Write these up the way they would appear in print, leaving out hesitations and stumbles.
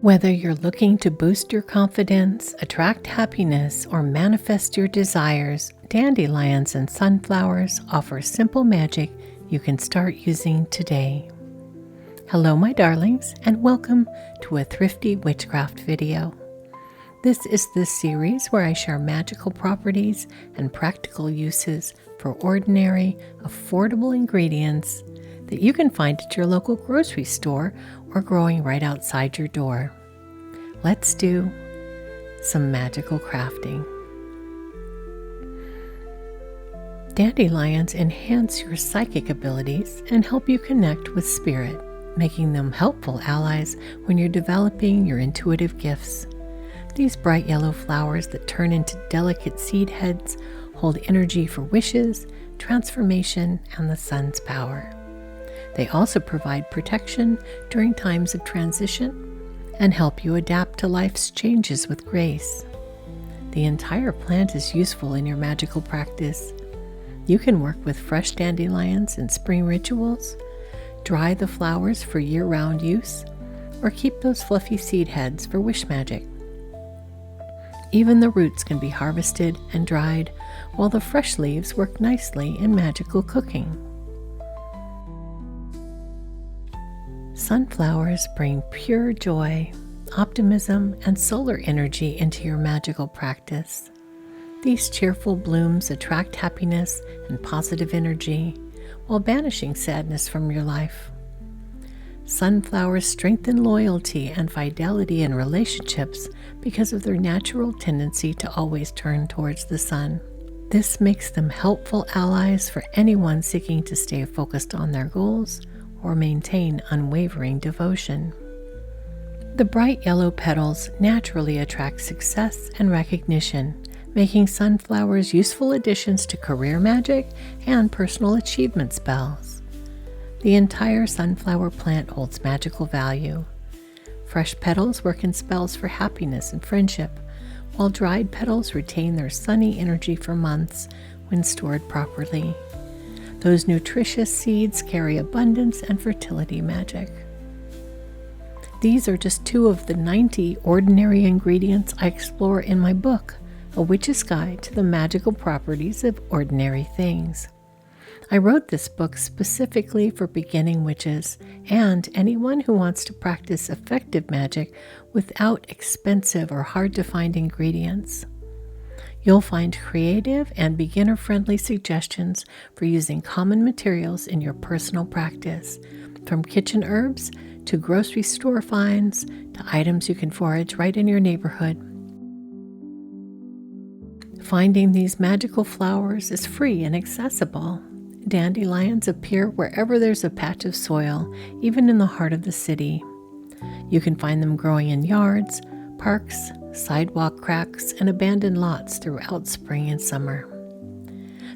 Whether you're looking to boost your confidence, attract happiness, or manifest your desires, dandelions and sunflowers offer simple magic you can start using today. Hello, my darlings, and welcome to a Thrifty Witchcraft video. This is the series where I share magical properties and practical uses for ordinary, affordable ingredients that you can find at your local grocery store or growing right outside your door. Let's do some magical crafting. Dandelions enhance your psychic abilities and help you connect with spirit, making them helpful allies when you're developing your intuitive gifts. These bright yellow flowers that turn into delicate seed heads hold energy for wishes, transformation, and the sun's power. They also provide protection during times of transition and help you adapt to life's changes with grace. The entire plant is useful in your magical practice. You can work with fresh dandelions in spring rituals, dry the flowers for year-round use, or keep those fluffy seed heads for wish magic. Even the roots can be harvested and dried, while the fresh leaves work nicely in magical cooking. Sunflowers bring pure joy, optimism, and solar energy into your magical practice. These cheerful blooms attract happiness and positive energy while banishing sadness from your life. Sunflowers strengthen loyalty and fidelity in relationships because of their natural tendency to always turn towards the sun. This makes them helpful allies for anyone seeking to stay focused on their goals or maintain unwavering devotion. The bright yellow petals naturally attract success and recognition, making sunflowers useful additions to career magic and personal achievement spells. The entire sunflower plant holds magical value. Fresh petals work in spells for happiness and friendship, while dried petals retain their sunny energy for months when stored properly. Those nutritious seeds carry abundance and fertility magic. These are just two of the 90 ordinary ingredients I explore in my book, A Witch's Guide to the Magical Properties of Ordinary Things. I wrote this book specifically for beginning witches and anyone who wants to practice effective magic without expensive or hard-to-find ingredients. You'll find creative and beginner-friendly suggestions for using common materials in your personal practice, from kitchen herbs to grocery store finds to items you can forage right in your neighborhood. Finding these magical flowers is free and accessible. Dandelions appear wherever there's a patch of soil, even in the heart of the city. You can find them growing in yards, parks, sidewalk cracks, and abandoned lots throughout spring and summer.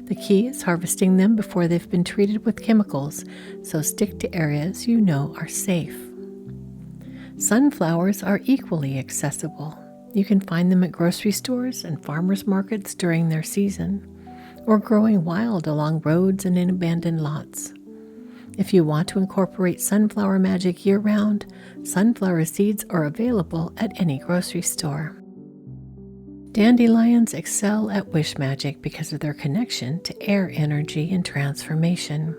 The key is harvesting them before they've been treated with chemicals, so stick to areas you know are safe. Sunflowers are equally accessible. You can find them at grocery stores and farmers markets during their season, or growing wild along roads and in abandoned lots. If you want to incorporate sunflower magic year-round, sunflower seeds are available at any grocery store. Dandelions excel at wish magic because of their connection to air energy and transformation.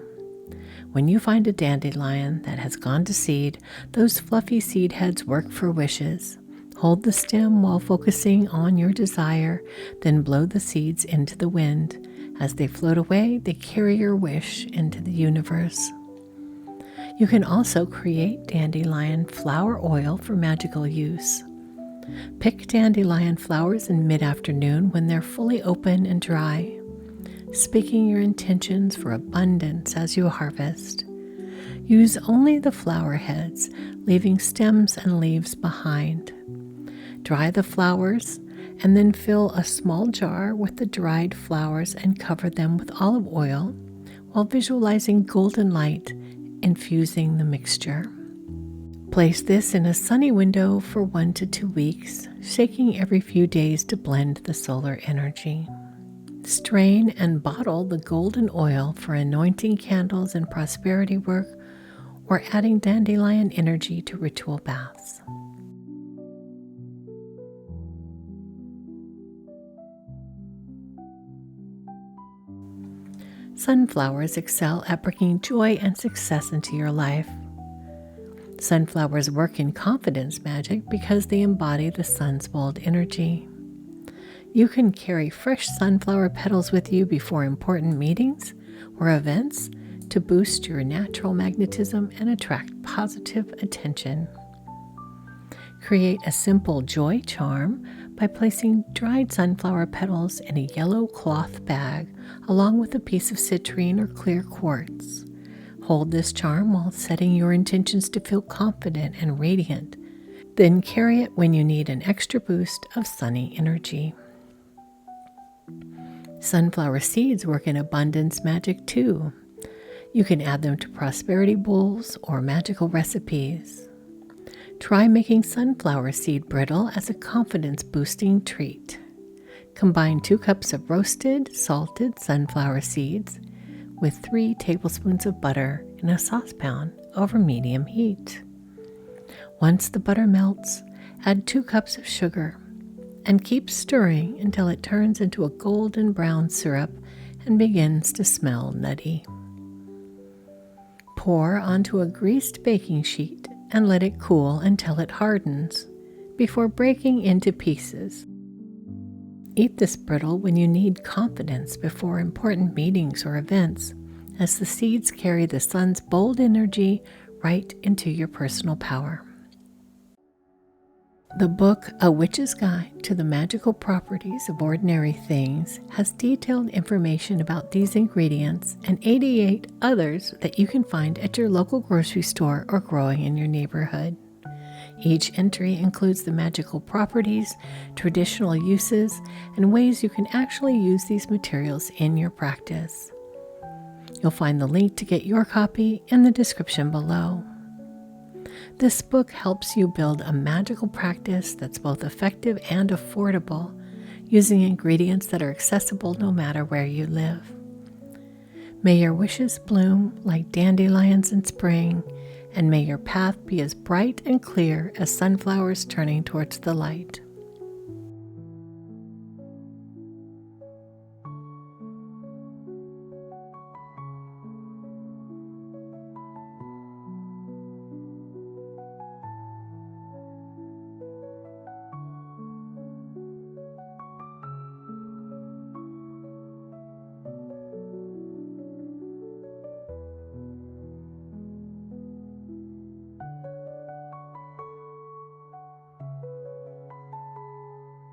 When you find a dandelion that has gone to seed, those fluffy seed heads work for wishes. Hold the stem while focusing on your desire, then blow the seeds into the wind. As they float away, they carry your wish into the universe. You can also create dandelion flower oil for magical use. Pick dandelion flowers in mid-afternoon when they're fully open and dry, speaking your intentions for abundance as you harvest. Use only the flower heads, leaving stems and leaves behind. Dry the flowers and then fill a small jar with the dried flowers and cover them with olive oil while visualizing golden light infusing the mixture. Place this in a sunny window for 1 to 2 weeks, shaking every few days to blend the solar energy. Strain and bottle the golden oil for anointing candles and prosperity work, or adding dandelion energy to ritual baths. Sunflowers excel at bringing joy and success into your life. Sunflowers work in confidence magic because they embody the sun's bold energy. You can carry fresh sunflower petals with you before important meetings or events to boost your natural magnetism and attract positive attention. Create a simple joy charm by placing dried sunflower petals in a yellow cloth bag along with a piece of citrine or clear quartz. Hold this charm while setting your intentions to feel confident and radiant. Then carry it when you need an extra boost of sunny energy. Sunflower seeds work in abundance magic too. You can add them to prosperity bowls or magical recipes. Try making sunflower seed brittle as a confidence-boosting treat. Combine 2 cups of roasted, salted sunflower seeds with 3 tablespoons of butter in a saucepan over medium heat. Once the butter melts, add 2 cups of sugar and keep stirring until it turns into a golden brown syrup and begins to smell nutty. Pour onto a greased baking sheet and let it cool until it hardens before breaking into pieces. Eat this brittle when you need confidence before important meetings or events, as the seeds carry the sun's bold energy right into your personal power. The book, A Witch's Guide to the Magical Properties of Ordinary Things, has detailed information about these ingredients and 88 others that you can find at your local grocery store or growing in your neighborhood. Each entry includes the magical properties, traditional uses, and ways you can actually use these materials in your practice. You'll find the link to get your copy in the description below. This book helps you build a magical practice that's both effective and affordable, using ingredients that are accessible no matter where you live. May your wishes bloom like dandelions in spring, and may your path be as bright and clear as sunflowers turning towards the light.